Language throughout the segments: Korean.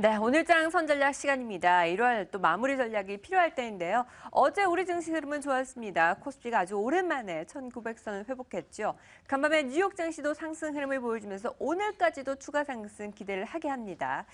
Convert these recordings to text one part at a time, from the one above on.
네, 오늘장 선전략 시간입니다. 1월 또 마무리 전략이 필요할 때인데요. 어제 우리 증시 흐름은 좋았습니다. 코스피가 아주 오랜만에 1900선을 회복했죠. 간밤에 뉴욕 증시도 상승 흐름을 보여주면서 오늘까지도 추가 상승 기대를 하게 합니다.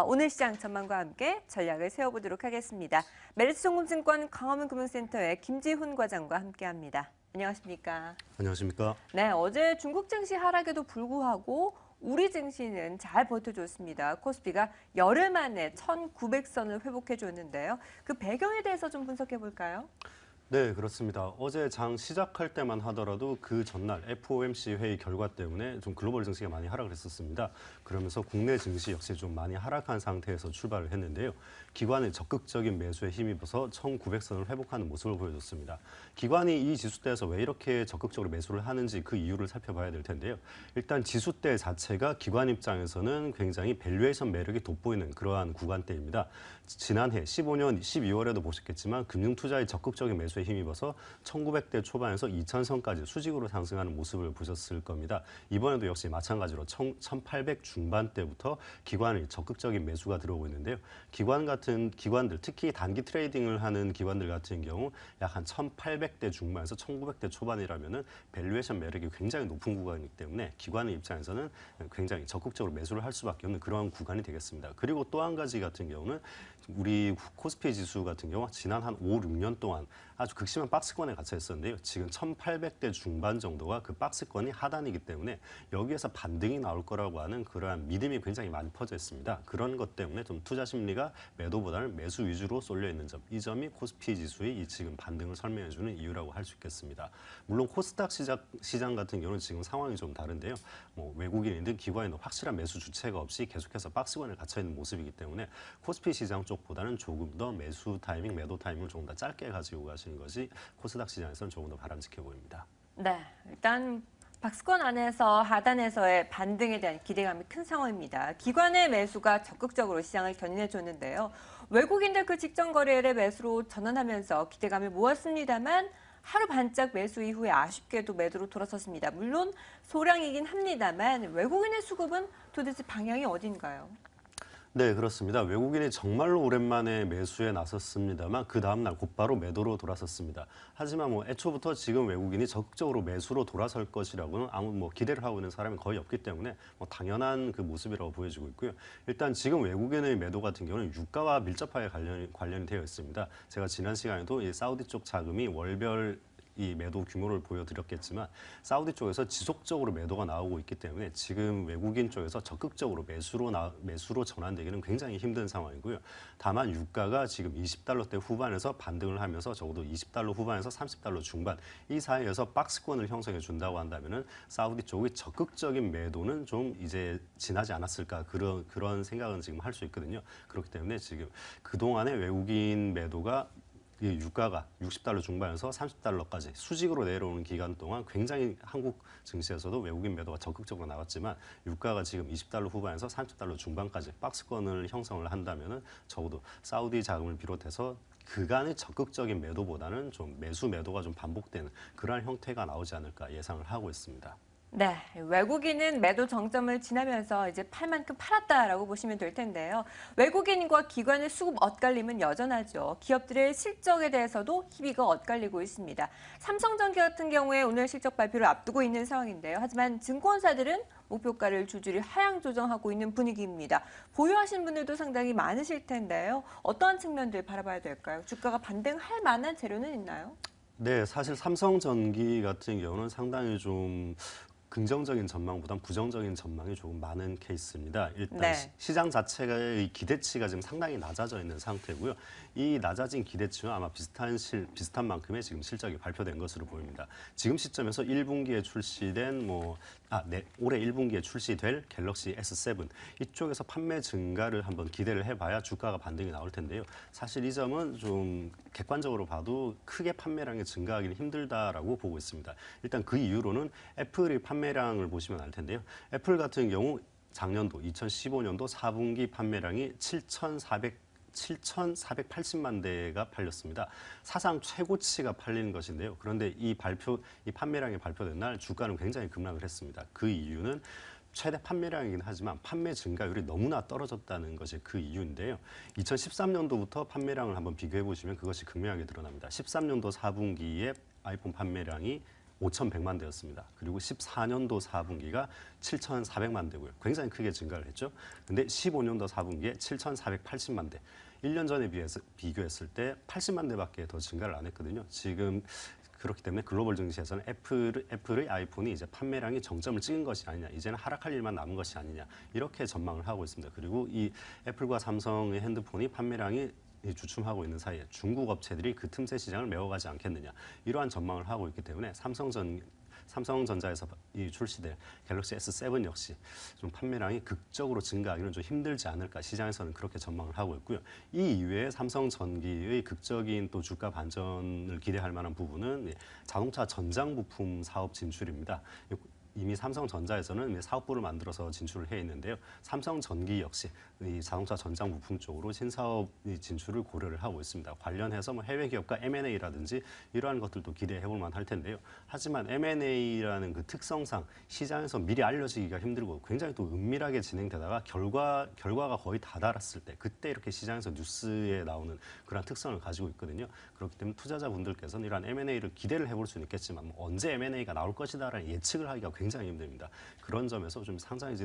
오늘 시장 전망과 함께 전략을 세워보도록 하겠습니다. 메리츠증권증권 광화문금융센터의 김지훈 과장과 함께합니다. 안녕하십니까? 안녕하십니까? 네, 어제 중국 증시 하락에도 불구하고 우리 증시는 잘 버텨줬습니다. 코스피가 열흘 만에 1900선을 회복해줬는데요. 그 배경에 대해서 좀 분석해 볼까요? 네, 그렇습니다. 어제 장 시작할 때만 하더라도 그 전날 FOMC 회의 결과 때문에 좀 글로벌 증시가 많이 하락을 했었습니다. 그러면서 국내 증시 역시 좀 많이 하락한 상태에서 출발을 했는데요. 기관의 적극적인 매수에 힘입어서 1900선을 회복하는 모습을 보여줬습니다. 기관이 이 지수대에서 왜 이렇게 적극적으로 매수를 하는지 그 이유를 살펴봐야 될 텐데요. 일단 지수대 자체가 기관 입장에서는 굉장히 밸류에이션 매력이 돋보이는 그러한 구간대입니다. 지난해 15년 12월에도 보셨겠지만 금융투자의 적극적인 매수에 힘입어서 1900대 초반에서 2000선까지 수직으로 상승하는 모습을 보셨을 겁니다. 이번에도 역시 마찬가지로 1800 중반대부터 기관의 적극적인 매수가 들어오고 있는데요. 기관들, 특히 단기 트레이딩을 하는 기관들 같은 경우 약 한 1800대 중반에서 1900대 초반이라면은 밸류에이션 매력이 굉장히 높은 구간이기 때문에 기관의 입장에서는 굉장히 적극적으로 매수를 할 수밖에 없는 그러한 구간이 되겠습니다. 그리고 또 한 가지 같은 경우는 우리 코스피 지수 같은 경우 지난 한 5, 6년 동안 아주 극심한 박스권에 갇혀 있었는데요. 지금 1800대 중반 정도가 그 박스권이 하단이기 때문에 여기에서 반등이 나올 거라고 하는 그러한 믿음이 굉장히 많이 퍼져 있습니다. 그런 것 때문에 좀 투자 심리가 매도보다는 매수 위주로 쏠려 있는 점, 이 점이 코스피 지수의 이 지금 반등을 설명해주는 이유라고 할 수 있겠습니다. 물론 코스닥 시장 같은 경우는 지금 상황이 좀 다른데요. 외국인이든 기관이든 확실한 매수 주체가 없이 계속해서 박스권에 갇혀 있는 모습이기 때문에 코스피 시장 쪽보다는 조금 더 매수 타이밍, 매도 타이밍을 조금 더 짧게 가지고 가시는 것이 코스닥 시장에서는 조금 더 바람직해 보입니다. 네, 일단 박스권 안에서 하단에서의 반등에 대한 기대감이 큰 상황입니다. 기관의 매수가 적극적으로 시장을 견인해 줬는데요. 외국인들 그 직전 거래일에 매수로 전환하면서 기대감을 모았습니다만 하루 반짝 매수 이후에 아쉽게도 매도로 돌아섰습니다. 물론 소량이긴 합니다만 외국인의 수급은 도대체 방향이 어딘가요? 네, 그렇습니다. 외국인이 정말로 오랜만에 매수에 나섰습니다만 그 다음날 곧바로 매도로 돌아섰습니다. 하지만 애초부터 지금 외국인이 적극적으로 매수로 돌아설 것이라고는 아무 기대를 하고 있는 사람이 거의 없기 때문에 당연한 그 모습이라고 보여지고 있고요. 일단 지금 외국인의 매도 같은 경우는 유가와 밀접하게 관련이 되어 있습니다. 제가 지난 시간에도 이 사우디 쪽 자금이 월별 이 매도 규모를 보여드렸겠지만 사우디 쪽에서 지속적으로 매도가 나오고 있기 때문에 지금 외국인 쪽에서 적극적으로 매수로 전환되기는 굉장히 힘든 상황이고요. 다만 유가가 지금 20달러대 후반에서 반등을 하면서 적어도 20달러 후반에서 30달러 중반 이 사이에서 박스권을 형성해 준다고 한다면은 사우디 쪽의 적극적인 매도는 좀 이제 지나지 않았을까 그런 생각은 지금 할 수 있거든요. 그렇기 때문에 지금 그동안의 외국인 매도가 이 유가가 60달러 중반에서 30달러까지 수직으로 내려오는 기간 동안 굉장히 한국 증시에서도 외국인 매도가 적극적으로 나왔지만 유가가 지금 20달러 후반에서 30달러 중반까지 박스권을 형성을 한다면은 적어도 사우디 자금을 비롯해서 그간의 적극적인 매도보다는 좀 매수 매도가 좀 반복되는 그러한 형태가 나오지 않을까 예상을 하고 있습니다. 네, 외국인은 매도 정점을 지나면서 이제 팔 만큼 팔았다라고 보시면 될 텐데요. 외국인과 기관의 수급 엇갈림은 여전하죠. 기업들의 실적에 대해서도 희비가 엇갈리고 있습니다. 삼성전기 같은 경우에 오늘 실적 발표를 앞두고 있는 상황인데요. 하지만 증권사들은 목표가를 줄줄이 하향 조정하고 있는 분위기입니다. 보유하신 분들도 상당히 많으실 텐데요. 어떠한 측면들 바라봐야 될까요? 주가가 반등할 만한 재료는 있나요? 네, 사실 삼성전기 같은 경우는 상당히 좀 긍정적인 전망보단 부정적인 전망이 조금 많은 케이스입니다. 일단 네. 시장 자체의 기대치가 지금 상당히 낮아져 있는 상태고요. 이 낮아진 기대치와 아마 비슷한 만큼의 지금 실적이 발표된 것으로 보입니다. 지금 시점에서 1분기에 출시된 올해 1분기에 출시될 갤럭시 S7 이쪽에서 판매 증가를 한번 기대를 해봐야 주가가 반등이 나올 텐데요. 사실 이 점은 좀 객관적으로 봐도 크게 판매량이 증가하기는 힘들다라고 보고 있습니다. 일단 그 이유로는 애플의 판매량을 보시면 알 텐데요. 애플 같은 경우 작년도 2015년도 4분기 판매량이 7,480만 대가 팔렸습니다. 사상 최고치가 팔린 것인데요. 그런데 이 판매량이 발표된 날 주가는 굉장히 급락을 했습니다. 그 이유는 최대 판매량이긴 하지만 판매 증가율이 너무나 떨어졌다는 것이 그 이유인데요. 2013년도부터 판매량을 한번 비교해 보시면 그것이 극명하게 드러납니다. 13년도 4분기에 아이폰 판매량이 5,100만 대였습니다. 그리고 14년도 4분기가 7,400만 대고요. 굉장히 크게 증가를 했죠. 근데 15년도 4분기에 7,480만 대. 1년 전에 비교했을 때 80만 대밖에 더 증가를 안 했거든요. 지금 그렇기 때문에 글로벌 증시에서는 애플의 아이폰이 이제 판매량이 정점을 찍은 것이 아니냐, 이제는 하락할 일만 남은 것이 아니냐, 이렇게 전망을 하고 있습니다. 그리고 이 애플과 삼성의 핸드폰이 판매량이 주춤하고 있는 사이에 중국 업체들이 그 틈새 시장을 메워가지 않겠느냐, 이러한 전망을 하고 있기 때문에 삼성전자에서 출시될 갤럭시 S7 역시 좀 판매량이 극적으로 증가하기는 좀 힘들지 않을까, 시장에서는 그렇게 전망을 하고 있고요. 이 이외에 삼성전기의 극적인 또 주가 반전을 기대할 만한 부분은 자동차 전장 부품 사업 진출입니다. 이미 삼성전자에서는 사업부를 만들어서 진출을 해 있는데요. 삼성전기 역시 이 자동차 전장 부품 쪽으로 신사업 진출을 고려를 하고 있습니다. 관련해서 뭐 해외 기업과 M&A라든지 이러한 것들도 기대해 볼 만할 텐데요. 하지만 M&A라는 그 특성상 시장에서 미리 알려지기가 힘들고 굉장히 또 은밀하게 진행되다가 결과가 거의 다 달았을 때 그때 이렇게 시장에서 뉴스에 나오는 그런 특성을 가지고 있거든요. 그렇기 때문에 투자자분들께서는 이러한 M&A를 기대를 해볼 수는 있겠지만 뭐 언제 M&A가 나올 것이다라는 예측을 하기가 굉장히 힘듭니다. 그런 점에서 좀 상당히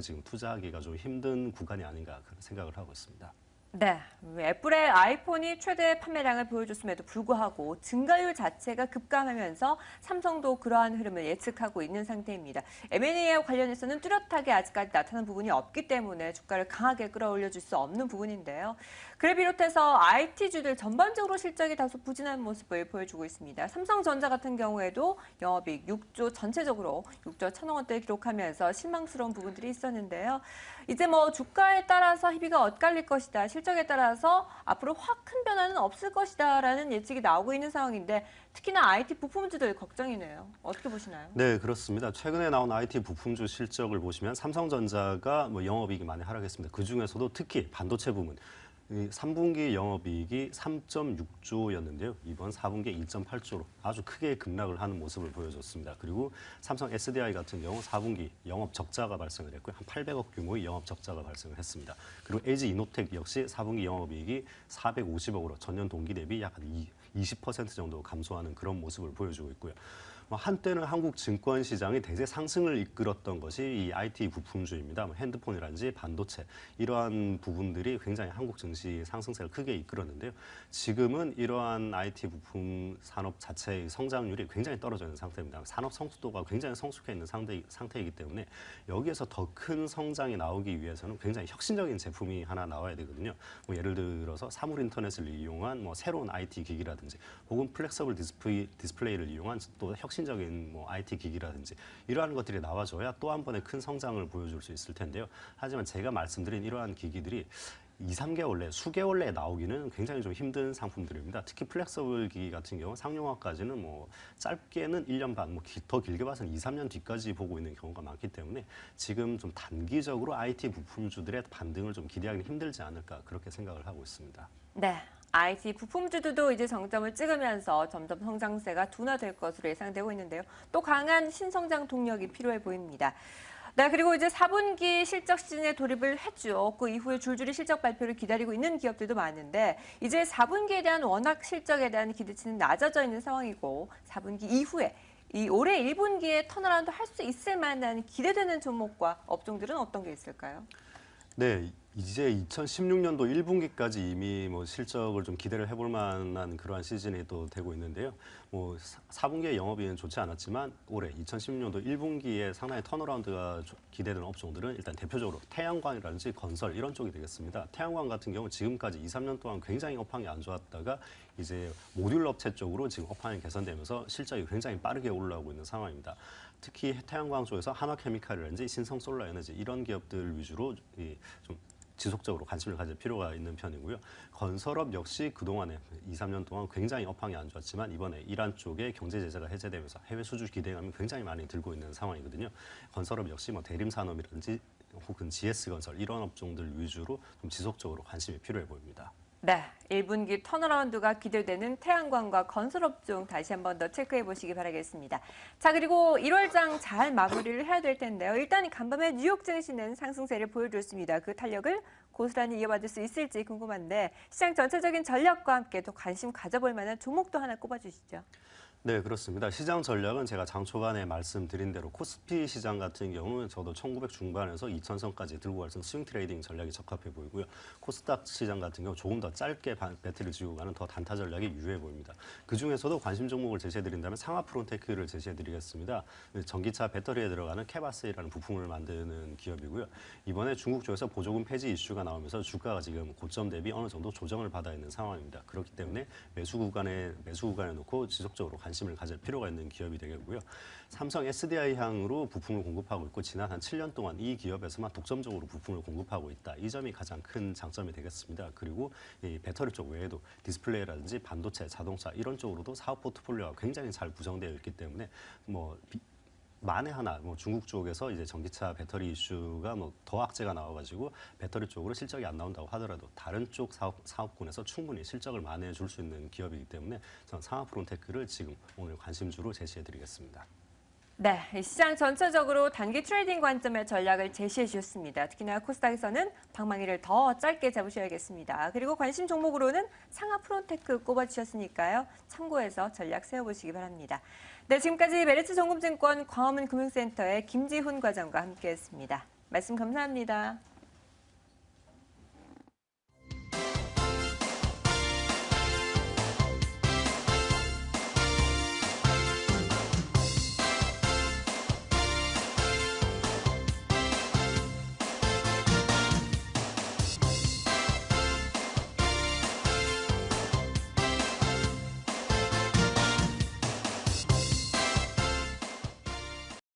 지금 투자하기가 좀 힘든 구간이 아닌가 그런 생각을 하고 있습니다. 네, 애플의 아이폰이 최대 판매량을 보여줬음에도 불구하고 증가율 자체가 급감하면서 삼성도 그러한 흐름을 예측하고 있는 상태입니다. M&A와 관련해서는 뚜렷하게 아직까지 나타난 부분이 없기 때문에 주가를 강하게 끌어올려줄 수 없는 부분인데요. 그를 비롯해서 IT주들 전반적으로 실적이 다소 부진한 모습을 보여주고 있습니다. 삼성전자 같은 경우에도 영업이익 6조 전체적으로 6조 1천억 원대를 기록하면서 실망스러운 부분들이 있었는데요. 이제 뭐 주가에 따라서 희비가 엇갈릴 것이다. 실적에 따라서 앞으로 확 큰 변화는 없을 것이다라는 예측이 나오고 있는 상황인데 특히나 IT 부품주들 걱정이네요. 어떻게 보시나요? 네, 그렇습니다. 최근에 나온 IT 부품주 실적을 보시면 삼성전자가 뭐 영업이익이 많이 하락했습니다. 그 중에서도 특히 반도체 부문. 이 3분기 영업이익이 3.6조였는데요. 이번 4분기에 2.8조로 아주 크게 급락을 하는 모습을 보여줬습니다. 그리고 삼성 SDI 같은 경우 4분기 영업 적자가 발생을 했고요. 한 800억 규모의 영업 적자가 발생을 했습니다. 그리고 LG 이노텍 역시 4분기 영업이익이 450억으로 전년 동기 대비 약 20% 정도 감소하는 그런 모습을 보여주고 있고요. 한때는 한국 증권 시장이 대세 상승을 이끌었던 것이 이 IT 부품주입니다. 핸드폰이라든지 반도체 이러한 부분들이 굉장히 한국 증시 상승세를 크게 이끌었는데요. 지금은 이러한 IT 부품 산업 자체의 성장률이 굉장히 떨어져 있는 상태입니다. 산업 성숙도가 굉장히 성숙해 있는 상태이기 때문에 여기에서 더 큰 성장이 나오기 위해서는 굉장히 혁신적인 제품이 하나 나와야 되거든요. 예를 들어서 사물 인터넷을 이용한 새로운 IT 기기라든지 혹은 플렉서블 디스플레이를 이용한 또 혁신적인 IT 기기라든지 이러한 것들이 나와줘야 또 한 번의 큰 성장을 보여줄 수 있을 텐데요. 하지만 제가 말씀드린 이러한 기기들이 2, 3개월 내, 수개월 내에 나오기는 굉장히 좀 힘든 상품들입니다. 특히 플렉서블 기기 같은 경우 상용화까지는 짧게는 1년 반, 더 길게 봐서는 2, 3년 뒤까지 보고 있는 경우가 많기 때문에 지금 좀 단기적으로 IT 부품주들의 반등을 좀 기대하기는 힘들지 않을까 그렇게 생각을 하고 있습니다. 네. IT 부품주들도 이제 정점을 찍으면서 점점 성장세가 둔화될 것으로 예상되고 있는데요. 또 강한 신성장 동력이 필요해 보입니다. 네, 그리고 이제 4분기 실적 시즌에 돌입을 했죠. 그 이후에 줄줄이 실적 발표를 기다리고 있는 기업들도 많은데 이제 4분기에 대한 워낙 실적에 대한 기대치는 낮아져 있는 상황이고 4분기 이후에 이 올해 1분기에 턴어라운드 할 수 있을 만한 기대되는 종목과 업종들은 어떤 게 있을까요? 네, 이제 2016년도 1분기까지 이미 실적을 좀 기대를 해볼 만한 그러한 시즌이 또 되고 있는데요. 4분기에 영업이익은 좋지 않았지만 올해 2016년도 1분기에 상당히 턴어라운드가 기대되는 업종들은 일단 대표적으로 태양광이라든지 건설 이런 쪽이 되겠습니다. 태양광 같은 경우 지금까지 2, 3년 동안 굉장히 업황이 안 좋았다가 이제 모듈 업체 쪽으로 지금 업황이 개선되면서 실적이 굉장히 빠르게 올라오고 있는 상황입니다. 특히 태양광 쪽에서 한화케미칼이라든지 신성솔라에너지 이런 기업들 위주로 좀 지속적으로 관심을 가질 필요가 있는 편이고요. 건설업 역시 그동안에 2, 3년 동안 굉장히 업황이 안 좋았지만 이번에 이란 쪽에 경제 제재가 해제되면서 해외 수주 기대감이 굉장히 많이 들고 있는 상황이거든요. 건설업 역시 대림산업이라든지 혹은 GS건설 이런 업종들 위주로 좀 지속적으로 관심이 필요해 보입니다. 네, 1분기 턴어라운드가 기대되는 태양광과 건설업종 다시 한번 더 체크해 보시기 바라겠습니다. 자, 그리고 1월장 잘 마무리를 해야 될 텐데요. 일단 간밤에 뉴욕 증시는 상승세를 보여줬습니다. 그 탄력을 고스란히 이어받을 수 있을지 궁금한데 시장 전체적인 전략과 함께 또 관심 가져볼 만한 종목도 하나 꼽아주시죠. 네, 그렇습니다. 시장 전략은 제가 장 초반에 말씀드린 대로 코스피 시장 같은 경우는 저도 1900 중반에서 2000선까지 들고 갈 수 있는 스윙 트레이딩 전략이 적합해 보이고요. 코스닥 시장 같은 경우 조금 더 짧게 배틀을 지고 가는 더 단타 전략이 유효해 보입니다. 그중에서도 관심 종목을 제시해드린다면 상하 프론테크를 제시해드리겠습니다. 전기차 배터리에 들어가는 캐바스라는 부품을 만드는 기업이고요. 이번에 중국 쪽에서 보조금 폐지 이슈가 나오면서 주가가 지금 고점 대비 어느 정도 조정을 받아 있는 상황입니다. 그렇기 때문에 매수 구간에 놓고 지속적으로 관심을 가질 필요가 있는 기업이 되겠고요. 삼성 SDI 향으로 부품을 공급하고 있고 지난 한 7년 동안 이 기업에서만 독점적으로 부품을 공급하고 있다. 이 점이 가장 큰 장점이 되겠습니다. 그리고 이 배터리 쪽 외에도 디스플레이라든지 반도체, 자동차 이런 쪽으로도 사업 포트폴리오가 굉장히 잘 구성되어 있기 때문에 만에 하나 중국 쪽에서 이제 전기차 배터리 이슈가 더 악재가 나와가지고 배터리 쪽으로 실적이 안 나온다고 하더라도 다른 쪽 사업군에서 충분히 실적을 만회해 줄 수 있는 기업이기 때문에 저는 상하 프론테크를 지금 오늘 관심주로 제시해드리겠습니다. 네, 시장 전체적으로 단기 트레이딩 관점의 전략을 제시해 주셨습니다. 특히나 코스닥에서는 방망이를 더 짧게 잡으셔야겠습니다. 그리고 관심 종목으로는 상하 프론테크 꼽아주셨으니까요. 참고해서 전략 세워보시기 바랍니다. 네, 지금까지 메리츠 정금증권 광화문 금융센터의 김지훈 과장과 함께했습니다. 말씀 감사합니다.